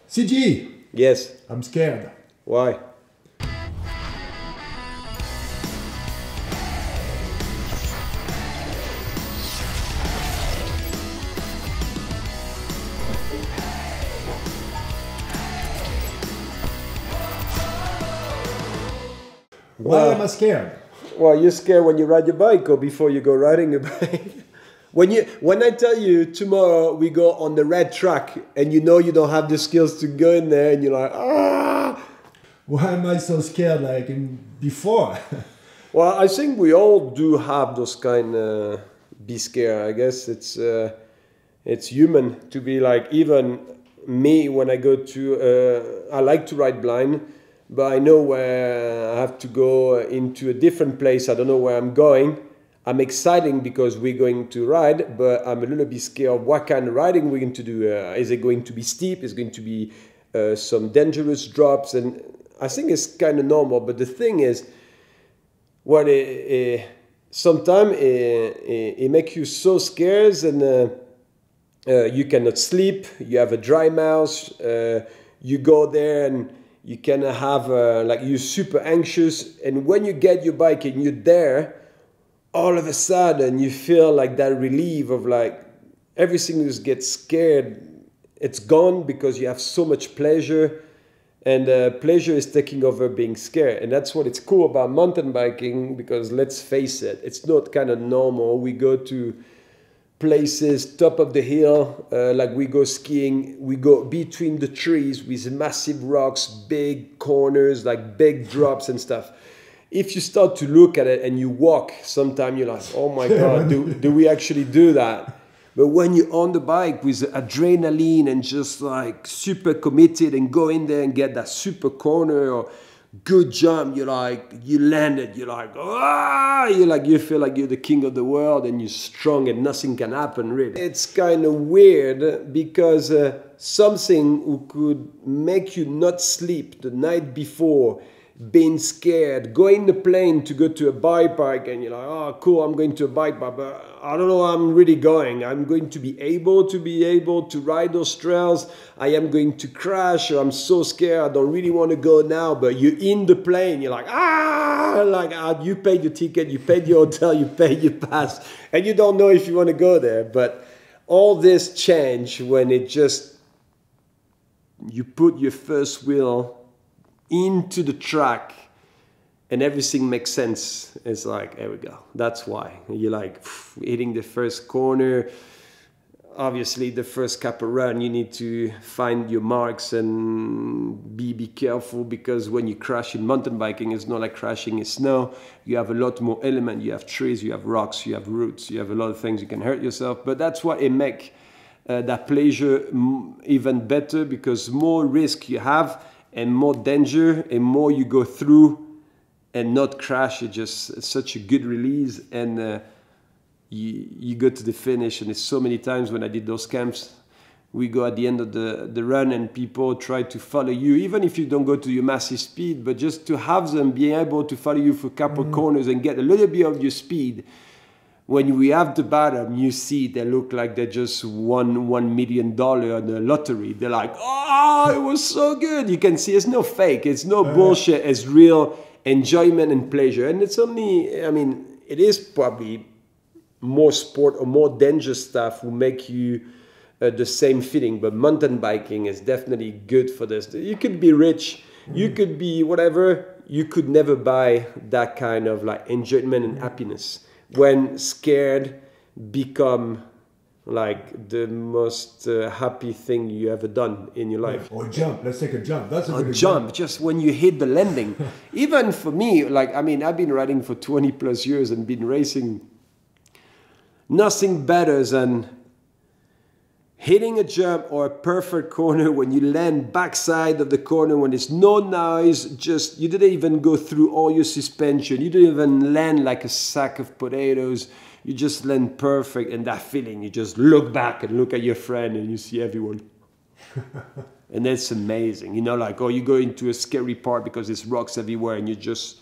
CG! Yes. I'm scared. Why? Why am I scared? Well, you're scared when you ride your bike or before you go riding a bike. When I tell you tomorrow we go on the red track and you know you don't have the skills to go in there and you're like, ah! Why am I so scared like before? Well, I think we all do have those kind of be scared. I guess it's human to be like, even me when I go to, I like to ride blind, but I know where I have to go into a different place. I don't know where I'm going. I'm excited because we're going to ride, but I'm a little bit scared of what kind of riding we're going to do. Is it going to be steep? Is it going to be some dangerous drops? And I think it's kind of normal. But the thing is, what sometimes it makes you so scared, and you cannot sleep. You have a dry mouth. You go there and you kind of have like you're super anxious. And when you get your bike and you're there, all of a sudden you feel like that relief of like everything just gets scared. It's gone because you have so much pleasure, and pleasure is taking over being scared. And that's what it's cool about mountain biking, because let's face it, it's not kind of normal. We go to places top of the hill, like we go skiing, we go between the trees with massive rocks, big corners, like big drops and stuff. If you start to look at it and you walk, sometimes you're like, oh my God, do we actually do that? But when you're on the bike with adrenaline and just like super committed and go in there and get that super corner or good jump, you're like, you landed, you're like, ah, you feel like you're the king of the world and you're strong and nothing can happen really. It's kind of weird because something who could make you not sleep the night before, being scared, go in the plane to go to a bike park and you're like, oh cool, I'm going to a bike park, but I don't know, I'm really going. I'm going to be able to ride those trails. I am going to crash, or I'm so scared, I don't really want to go now. But you're in the plane, you're like, you paid your ticket, you paid your hotel, you paid your pass, and you don't know if you want to go there. But all this change when it just, you put your first wheel into the track and everything makes sense. It's like, there we go. That's why you're like hitting the first corner. Obviously the first couple run you need to find your marks and be careful, because when you crash in mountain biking, it's not like crashing in snow. You have a lot more element. You have trees, you have rocks, you have roots, you have a lot of things. You can hurt yourself, but that's what it makes that pleasure even better, because more risk you have and more danger and more you go through and not crash. It's such a good release. And you go to the finish, and it's so many times when I did those camps, we go at the end of the run and people try to follow you, even if you don't go to your massive speed, but just to have them be able to follow you for a couple corners and get a little bit of your speed. When we have the bottom, you see they look like they just won $1 million on the lottery. They're like, oh, it was so good. You can see it's no fake. It's no bullshit. It's real enjoyment and pleasure. And it's only, I mean, it is probably more sport or more dangerous stuff will make you the same feeling. But mountain biking is definitely good for this. You could be rich. You could be whatever. You could never buy that kind of like enjoyment and happiness when scared become like the most happy thing you ever done in your life. Or jump, let's take a jump. That's a jump, just when you hit the landing. Even for me, like, I mean, I've been riding for 20 plus years and been racing. Nothing better than hitting a jump or a perfect corner when you land backside of the corner, when there's no noise, just you didn't even go through all your suspension, you didn't even land like a sack of potatoes, you just land perfect. And that feeling, you just look back and look at your friend and you see everyone. And that's amazing, you know, like, oh, you go into a scary part because there's rocks everywhere and you just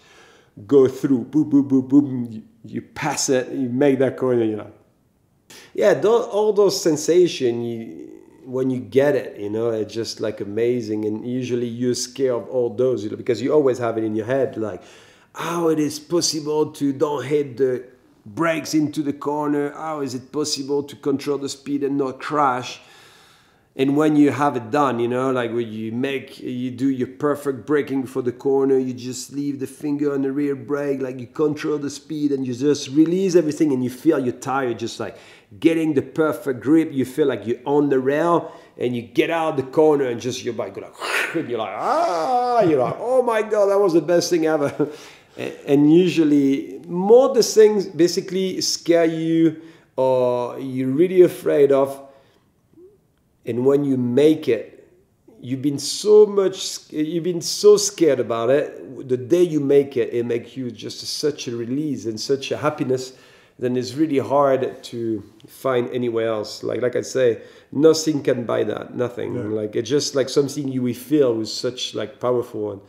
go through, boom, boom, boom, boom, you pass it, you make that corner, you know. Yeah, all those sensations, when you get it, you know, it's just like amazing. And usually you're scared of all those, you know, because you always have it in your head, like how it is possible to don't hit the brakes into the corner. How is it possible to control the speed and not crash? And when you have it done, you know, like when you do your perfect braking before the corner, you just leave the finger on the rear brake, like you control the speed and you just release everything and you feel your tire just like getting the perfect grip. You feel like you're on the rail and you get out of the corner and just your bike go like, and you're like, you're like, oh my God, that was the best thing ever. And usually more the things basically scare you or you're really afraid of. And when you make it, you've been so scared about it. The day you make it, it makes you just such a release and such a happiness. Then it's really hard to find anywhere else. Like I say, nothing can buy that. Nothing. Yeah. Like it's just like something you will feel with such like powerful. And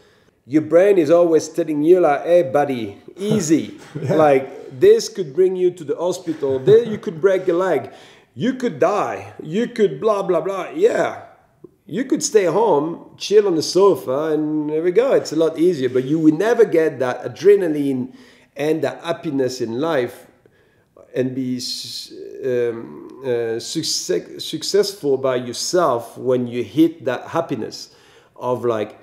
your brain is always telling you like, hey buddy, easy. Yeah. Like this could bring you to the hospital. There you could break your leg. You could die, you could blah, blah, blah. Yeah, you could stay home, chill on the sofa, and there we go. It's a lot easier, but you will never get that adrenaline and that happiness in life and be successful by yourself when you hit that happiness of like,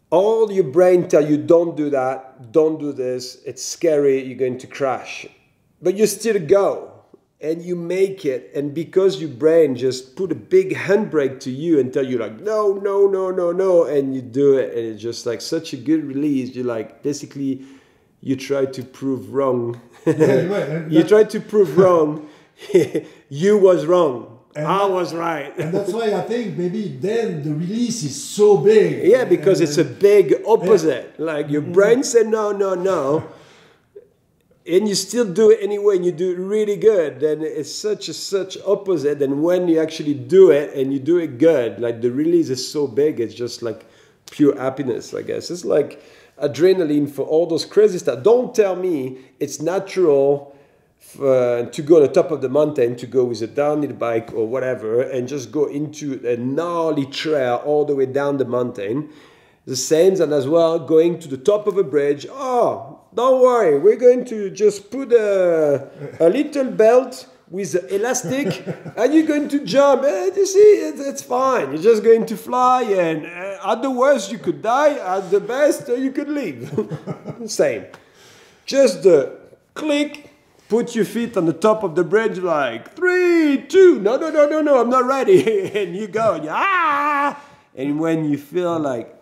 all your brain tell you, don't do that, don't do this, it's scary, you're going to crash. But you still go. And you make it, and because your brain just put a big handbrake to you and tell you like, no, no, no, no, no, and you do it, and it's just like such a good release. You like, basically, you try to prove wrong. Yeah, you try to prove wrong. You was wrong. And I was right. And that's why I think maybe then the release is so big. Yeah, because it's a big opposite. Yeah. Like your brain said, no, no, no. And you still do it anyway, and you do it really good, then it's such opposite. And when you actually do it and you do it good, like the release is so big, it's just like pure happiness, I guess. It's like adrenaline for all those crazy stuff. Don't tell me it's natural to go on the top of the mountain, to go with a downhill bike or whatever, and just go into a gnarly trail all the way down the mountain. The same as well going to the top of a bridge. Oh, don't worry, we're going to just put a little belt with elastic and you're going to jump. You see, it's fine. You're just going to fly, and at the worst you could die, at the best you could live. Same. Just click, put your feet on the top of the bridge like 3, 2, no, I'm not ready. And you go, and and when you feel like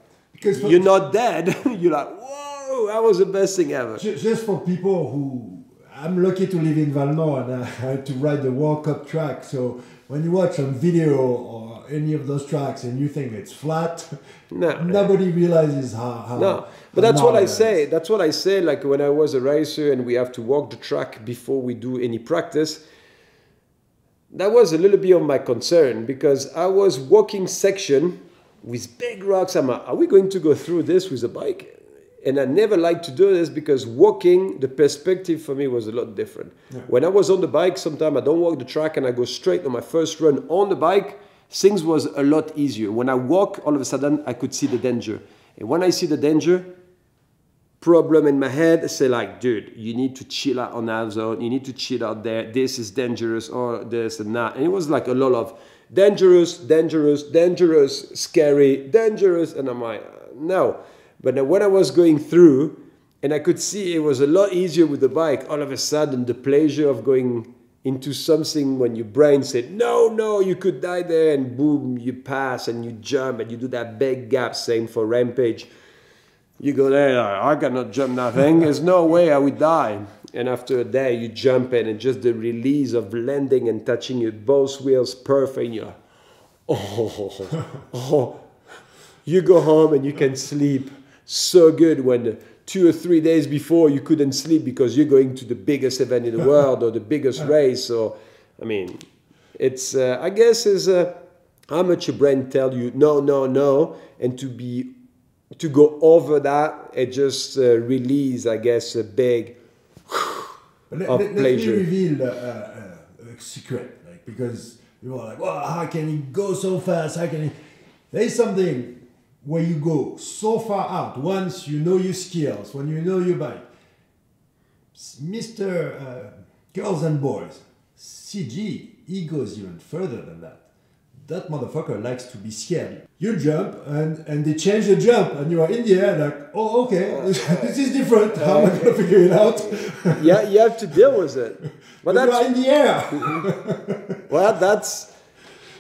you're not dead, you're like, whoa, that was the best thing ever. Just for people who, I'm lucky to live in Valmont and I had to ride the World Cup track. So when you watch some video or any of those tracks and you think it's flat, nobody realizes how no, but that's what I say. That's what I say. Like when I was a racer and we have to walk the track before we do any practice, that was a little bit of my concern, because I was walking section with big rocks. I'm like, are we going to go through this with a bike? And I never liked to do this because walking, the perspective for me was a lot different. Yeah. When I was on the bike, sometimes I don't walk the track and I go straight on my first run on the bike, things was a lot easier. When I walk, all of a sudden, I could see the danger. And when I see the danger, problem in my head, I say like, dude, you need to chill out on that zone. You need to chill out there. This is dangerous, or this and that. And it was like a lot of dangerous, dangerous, dangerous, scary, dangerous. And I'm like, no. But when I was going through and I could see it was a lot easier with the bike, all of a sudden the pleasure of going into something when your brain said, no, you could die there, and boom, you pass and you jump and you do that big gap, same for Rampage. You go there, I cannot jump nothing. There's no way I would die. And after a day, you jump in, and just the release of landing and touching your both wheels perfect. And you're like, oh. You go home and you can sleep so good when 2 or 3 days before you couldn't sleep because you're going to the biggest event in the world or the biggest race. Or, I mean, it's, I guess, is how much your brain tells you no, and to go over that, it just release, I guess, a big of pleasure. Let me reveal a secret, because People are like, "Wow, how can he go so fast? How can he?" There's something where you go so far out. Once you know your skills, when you know your bike, Mr. Girls and boys, CG, he goes even further than that. That motherfucker likes to be scared. You jump and they change the jump and you are in the air like, oh, okay, this is different. How am I going to figure it out? Yeah, you have to deal with it. But you are in the air. Well, that's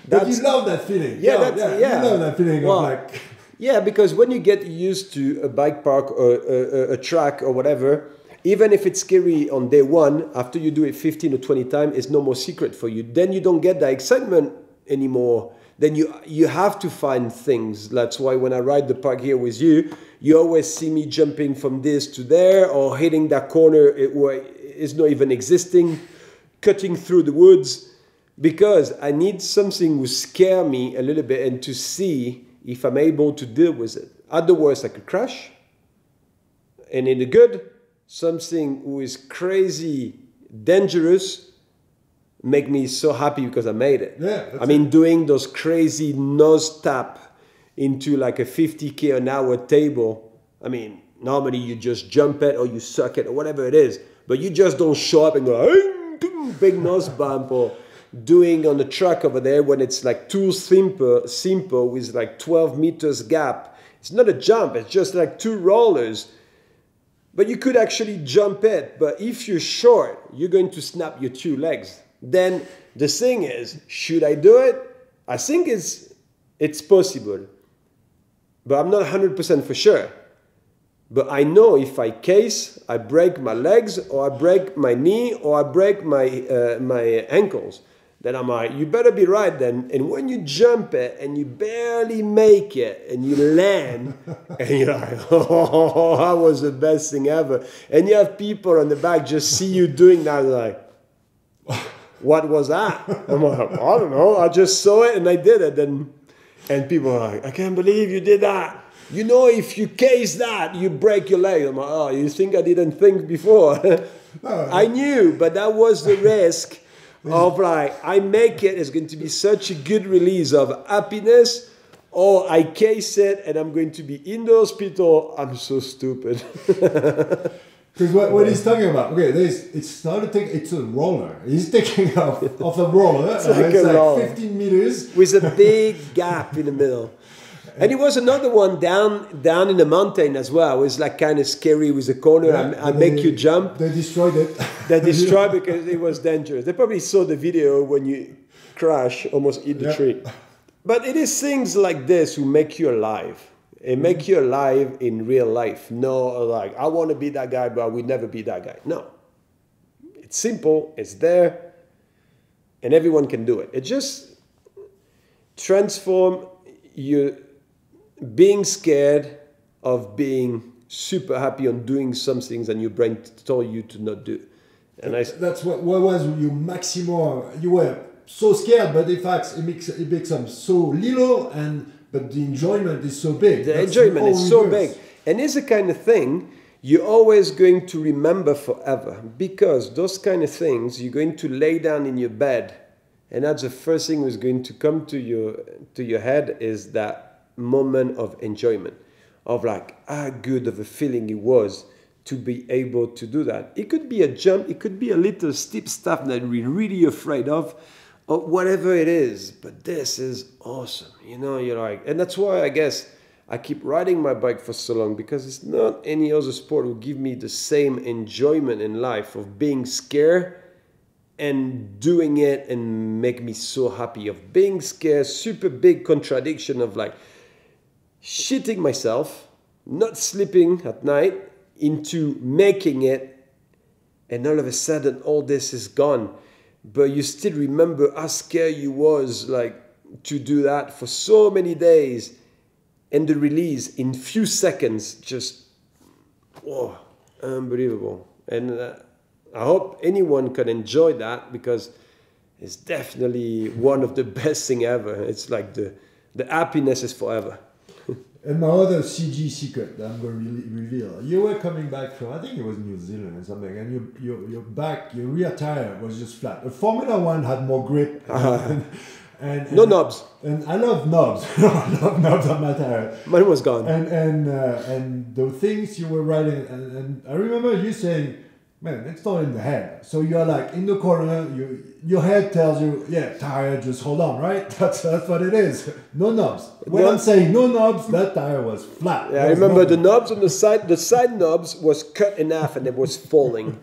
but you love that feeling. Yeah, you love that feeling of like... Yeah, because when you get used to a bike park or a track or whatever, even if it's scary on day one, after you do it 15 or 20 times, it's no more secret for you. Then you don't get that excitement anymore. Then you have to find things. That's why when I ride the park here with you, you always see me jumping from this to there or hitting that corner where it's not even existing, cutting through the woods, because I need something to scare me a little bit and to see if I'm able to deal with it. Otherwise, I could crash. And in the good, something who is crazy, dangerous, make me so happy because I made it. Yeah, I mean, doing those crazy nose tap into like a 50k an hour table. I mean, normally you just jump it or you suck it or whatever it is, but you just don't show up and go, big nose bump, or doing on the track over there when it's like too simple with like 12 meters gap. It's not a jump, it's just like two rollers. But you could actually jump it, but if you're short, you're going to snap your two legs. Then the thing is, should I do it? I think it's possible, but I'm not 100% for sure. But I know if I case, I break my legs, or I break my knee, or I break my ankles, then I'm like, you better be right then. And when you jump it and you barely make it and you land, and you're like, oh, that was the best thing ever. And you have people on the back just see you doing that, like, what was that? I'm like, I don't know. I just saw it and I did it. And people are like, I can't believe you did that. You know, if you case that, you break your leg. I'm like, oh, you think I didn't think before? I knew, but that was the risk of like, I make it. It's going to be such a good release of happiness, or I case it and I'm going to be in the hospital. I'm so stupid. Because what he's talking about, okay, it's not it's a roller. He's taking off a roller. It's like 15 meters. With a big gap in the middle. And it was another one down in the mountain as well. It was like kind of scary with a corner. Yeah, I make you jump. They destroyed it. They destroyed because it was dangerous. They probably saw the video when you crash, almost hit the tree. But it is things like this who make you alive. It make you alive in real life. No, like, I want to be that guy, but I will never be that guy. No. It's simple. It's there. And everyone can do it. It just transform you being scared of being super happy on doing some things and your brain told you to not do. And that's what was your maximum. You were so scared, but in fact, it becomes so little but the enjoyment is so big. The enjoyment is so big. And it's the kind of thing you're always going to remember forever, because those kind of things you're going to lay down in your bed, and that's the first thing that's going to come to your head is that moment of enjoyment, of like how good of a feeling it was to be able to do that. It could be a jump, it could be a little steep stuff that we're really afraid of, or whatever it is, but this is awesome. You know, you're like, and that's why I guess I keep riding my bike for so long, because it's not any other sport will give me the same enjoyment in life of being scared and doing it and make me so happy. Of being scared, super big contradiction of like shitting myself, not sleeping at night, into making it, and all of a sudden all this is gone. But you still remember how scared you was like to do that for so many days, and the release in few seconds, just whoa, unbelievable. And I hope anyone can enjoy that, because it's definitely one of the best thing ever. It's like the happiness is forever. And my other CG secret that I'm going to reveal. You were coming back from, I think it was New Zealand or something, and your rear tire was just flat. The Formula One had more grip. No knobs. And I love knobs. I love knobs on my tire. Mine was gone. And the things you were riding, and I remember you saying, man, it's not in the head. So you're like in the corner, your head tells you, yeah, tire, just hold on, right? That's what it is. No knobs. When I'm saying no knobs, that tire was flat. Yeah, I remember the knobs on the side knobs was cut in half and it was falling.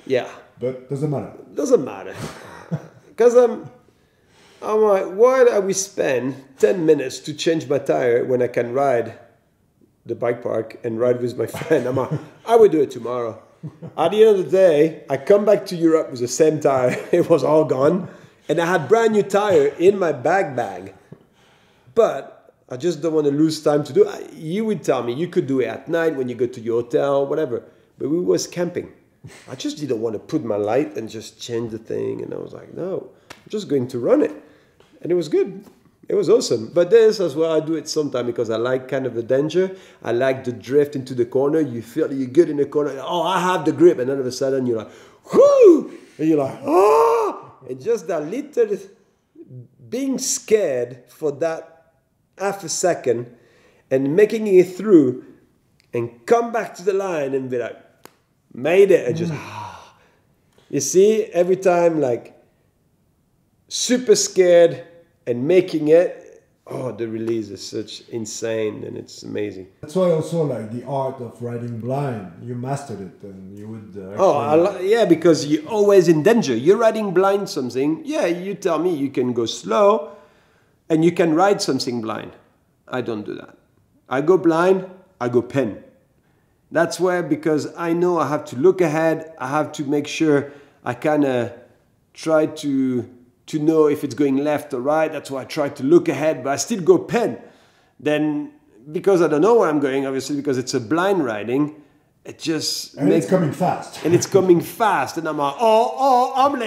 Yeah. But doesn't matter. Doesn't matter. Because I'm like, why do we spend 10 minutes to change my tire when I can ride the bike park and ride with my friend? I'm like, I will do it tomorrow. At the end of the day, I come back to Europe with the same tire. It was all gone. And I had brand new tire in my bag. But I just don't want to lose time to do it. You would tell me you could do it at night when you go to your hotel, whatever. But we was camping. I just didn't want to put my light and just change the thing. And I was like, no, I'm just going to run it. And it was good. It was awesome. But this as well, I do it sometimes because I like kind of the danger. I like the drift into the corner. You feel you're good in the corner. Oh, I have the grip. And then all of a sudden you're like, whoo! And you're like, oh! And just that little being scared for that half a second and making it through and come back to the line and be like, made it. And just, you see, every time like super scared and making it, oh, the release is such insane and it's amazing. That's why also like the art of riding blind, you mastered it and you would... yeah, because you're always in danger. You're riding blind something. Yeah, you tell me you can go slow and you can ride something blind. I don't do that. I go blind, I go pen. That's where, because I know I have to look ahead, I have to make sure I kind of try to know if it's going left or right. That's why I try to look ahead, but I still go pen. Then, because I don't know where I'm going, obviously, because it's a blind riding, it just... And it's coming fast. And it's coming fast. And I'm like, I'm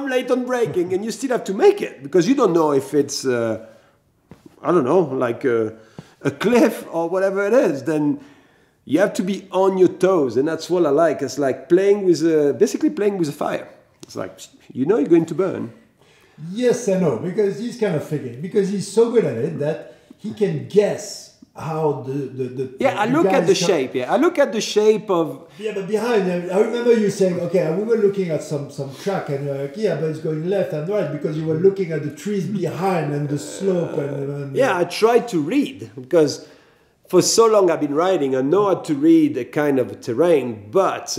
late on braking. And you still have to make it, because you don't know if it's, I don't know, like a cliff or whatever it is. Then you have to be on your toes. And that's what I like. It's like basically playing with a fire. It's like, you know you're going to burn. Yes and no, because he's kind of faking. Because he's so good at it that he can guess how I look at the shape. Yeah, I look at the shape of... Yeah, but behind, I remember you saying, okay, we were looking at some track and you're like, yeah, but it's going left and right because you were looking at the trees behind and the slope. Yeah, I tried to read because for so long I've been riding. I know how to read a kind of terrain, but...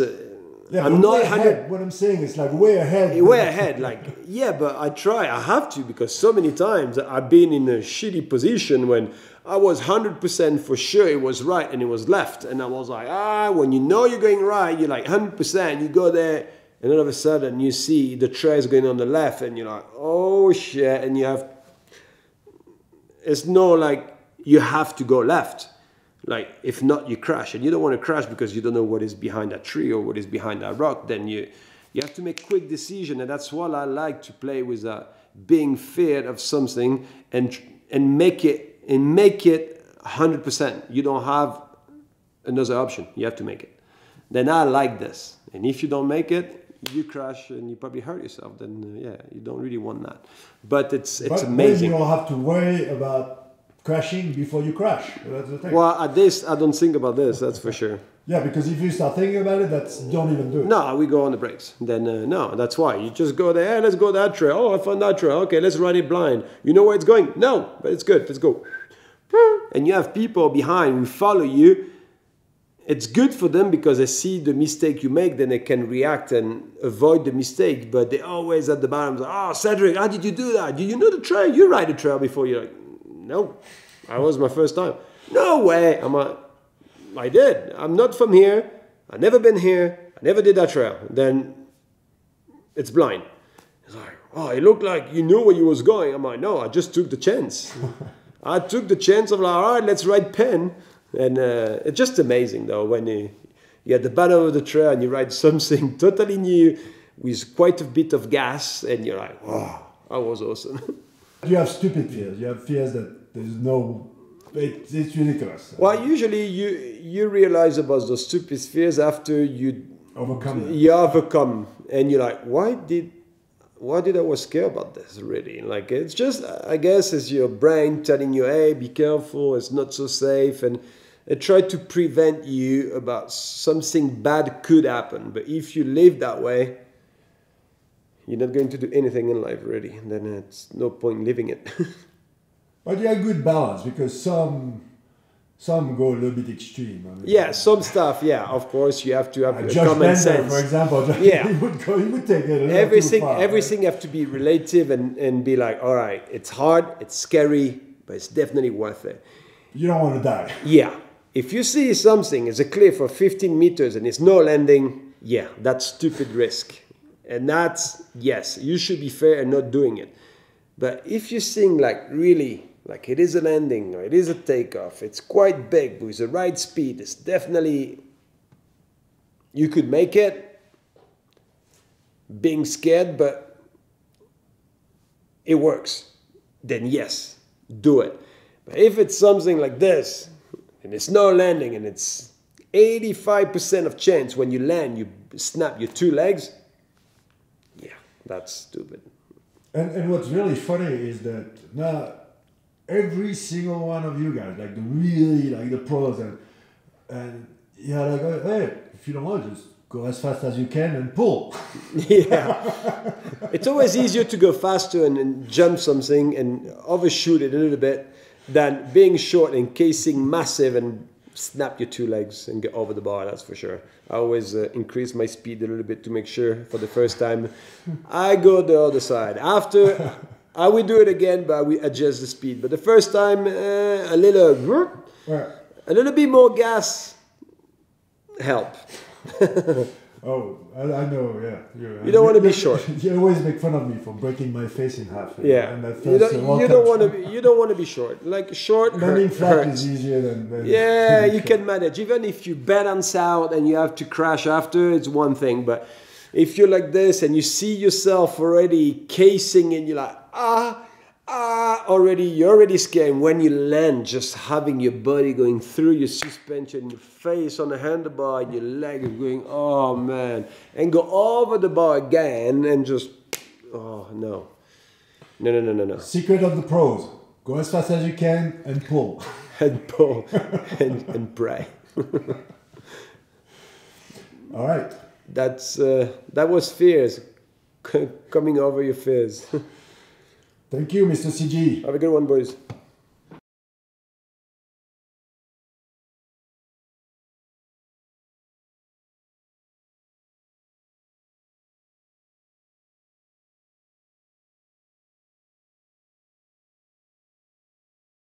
Yeah, I'm not ahead. What I'm saying is like way ahead. Way ahead, like, yeah, but I have to, because so many times I've been in a shitty position when I was 100% for sure it was right and it was left. And I was like, when you know you're going right, you're like 100%, you go there and all of a sudden you see the trail is going on the left and you're like, oh shit. And it's no like you have to go left. Like, if not, you crash. And you don't want to crash because you don't know what is behind that tree or what is behind that rock. Then you have to make quick decision. And that's what I like to play with, being feared of something and make it 100%. You don't have another option. You have to make it. Then I like this. And if you don't make it, you crash and you probably hurt yourself. Then, you don't really want that. But it's amazing. You don't have to worry about crashing before you crash. That's the thing. Well, at this, I don't think about this, that's for sure. Yeah, because if you start thinking about it, don't even do it. No, we go on the brakes. Then, no, that's why. You just go there, let's go that trail. Oh, I found that trail. Okay, let's ride it blind. You know where it's going? No, but it's good. Let's go. And you have people behind who follow you. It's good for them because they see the mistake you make, then they can react and avoid the mistake. But they're always at the bottom. Oh, Cedric, how did you do that? Do you know the trail? You ride the trail before. You're like, no, that was my first time. No way. I'm like, I did. I'm not from here. I've never been here. I never did that trail. Then it's blind. It's like, oh, it looked like you knew where you was going. I'm like, no, I just took the chance. I took the chance of like, all right, let's ride pen. And it's just amazing though when you're at the bottom of the trail and you ride something totally new with quite a bit of gas and you're like, wow, that was awesome. You have stupid fears. You have fears that there's no... It's ridiculous. Well, usually you realize about those stupid fears after you overcome them. You overcome. And you're like, why did why did I was scared about this really? Like, it's just, I guess it's your brain telling you, hey, be careful, it's not so safe, and it tried to prevent you about something bad could happen. But if you live that way, you're not going to do anything in life really, and then it's no point living it. But you have good balance, because some go a little bit extreme. I mean, yeah, some stuff. Yeah, of course, you have to have Josh common Bender, sense. for example, yeah, he would take it a little too far. Everything have to be relative and be like, all right, it's hard, it's scary, but it's definitely worth it. You don't want to die. Yeah, if you see something, it's a cliff of 15 meters and it's no landing, yeah, that's stupid risk, and that's, yes, you should be fair and not doing it. But if you think like really, like it is a landing or it is a takeoff, it's quite big with the right speed, it's definitely, you could make it, being scared, but it works, then yes, do it. But if it's something like this, and it's no landing, and it's 85% of chance when you land, you snap your 2 legs, yeah, that's stupid. And what's really funny is that now every single one of you guys, like the pros, and yeah, like, hey, if you don't want, just go as fast as you can and pull. Yeah, it's always easier to go faster and jump something and overshoot it a little bit than being short and casing massive and snap your 2 legs and get over the bar. That's for sure. I always increase my speed a little bit to make sure for the first time I go the other side. After I will do it again, but we adjust the speed. But the first time a little bit more gas help. Oh, I know, yeah. You don't want to be short. You always make fun of me for breaking my face in half. Yeah, and you don't want to be short. Like short landing flat hurts. is easier than yeah, you can manage. Even if you balance out and you have to crash after, it's one thing. But if you're like this and you see yourself already casing and you're like, you're already scared. And when you land, just having your body going through your suspension, your face on the handlebar, and your leg is going, oh man, and go over the bar again and just, oh no. No. Secret of the pros: go as fast as you can and pull. And pull and pray. All right. That was fears coming over your fears. Thank you, Mr. CG. Have a good one, boys.